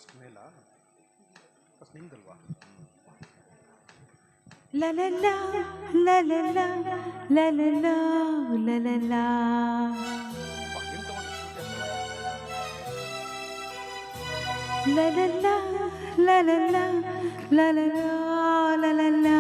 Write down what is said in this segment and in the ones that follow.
First ಮೇಲ first ನಿಂದಲ್ವಾ? La la la la la la la la la la la la. La la la la la la la la la la la.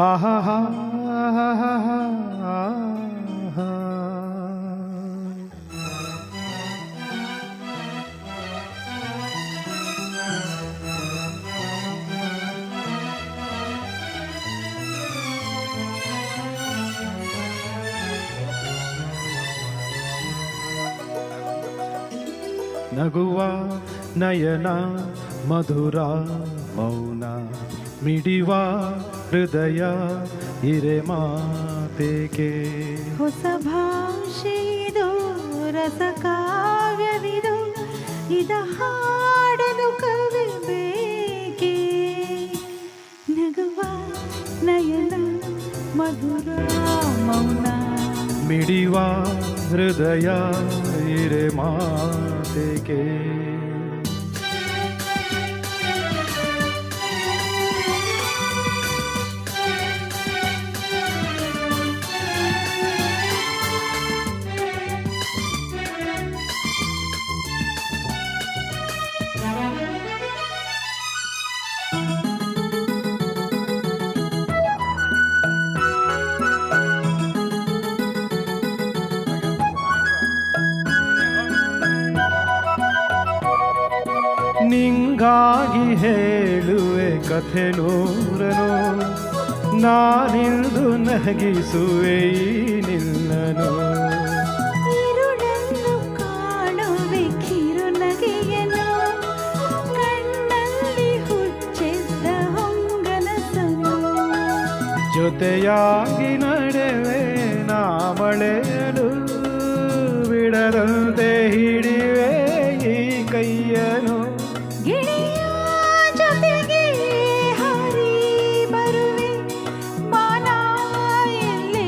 ಆಹಾ ನಗುವ ನಯನ ಮಧುರ ಮೌನ ಮಿಡಿವ ಹೃದಯ ಹಿರೆ ಮಾತೆಗೆ ಹೊಸ ಭಾಷೆಯಿದು ರಸ ಕಾವ್ಯವಿದು ಇದ ಹಾಡಲು ಕವಿ ಬೇಕೆ. ನಗುವ ನಯನ ಮಧುರ ಮೌನ ಮಿಡಿವ ಹೃದಯ ಹಿರೆ ಮಾತೆಗೆ. ನಿಂಗಾಗಿ ಹೇಳುವೆ ಕಥೆ ನೂರನು, ನಾನಿಂದು ನಗಿಸುವೆ ನಿನ್ನನು. ഇരുಳನ್ನು ಕಾಣುವೆ ಕಿರುನಗೆಯನು, ಕಣ್ಣಲ್ಲಿ ಹುಚ್ಚೆದ್ದ ಹೊಂಗನಸನು. ಜೊತೆಯಾಗಿ ನಡೆವೆ ನಾ ಮಳೆಯಲು, ಬಿಡದಂತೆ ಹಿಡಿವೆ ಈ ಕೈಯನು. ಗಿಳಿಯ ಜೊತೆಗೆ ಹಾರಿ ಬರುವೆ, ಮಾನ ಎಲ್ಲೇ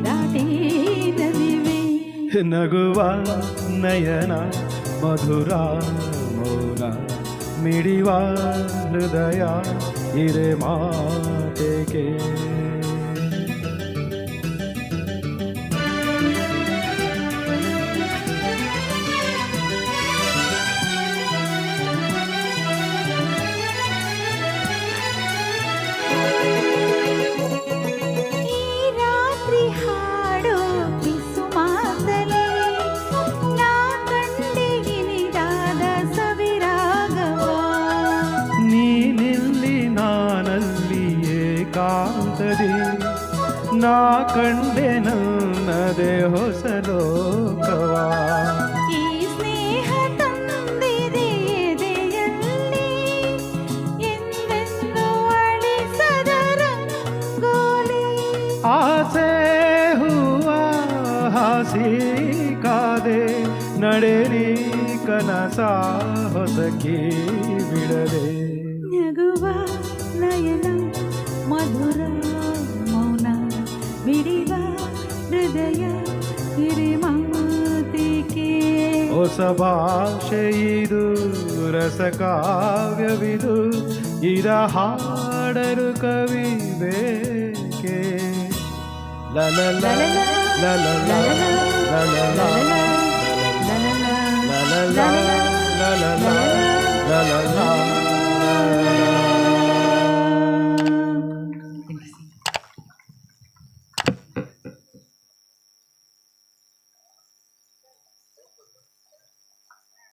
ದಾಟಿ ನಲಿವೆ. ನಗುವ ನಯನ ಮಧುರ ಮೌನ ಮಿಡಿವ ಹೃದಯ ಹಿರೆ ಮಾತೆಗೆ. ನಾ ಕಂಡೆ ನನ್ನದೇ ಹೊಸ ಲೋಕವ. ಈ ಸ್ನೇಹ ತಂದಿದೆ ಎದೆಯಲ್ಲಿ ಎಂದೆಂದು ಅಳಿಸದ ರಂಗೋಲಿ. ಆಸೆ ಹೂವ ಹಾಸಿ ಕಾದೆ ನಡೆರಿ ಕನಸ ಹೊಸಕಿ ಬಿಡದೆ. ನಗುವ ನಯನ ಮಧುರ ಮೌನ ಮಿಡಿವ ಹೃದಯ ಹಿರಿ ಮಾತಿಗೆ. ಹೊಸ ಭಾಷೆ ಇದು ರಸ ಕಾವ್ಯವಿದು ಇದ ಹಾಡರು ಕವಿ ಬೇಕೆ. ಲಲ ಲಲ ಲಲ ಲಲ ಲಲ ಲಲ ಲಲ ಲಲ ಲಲ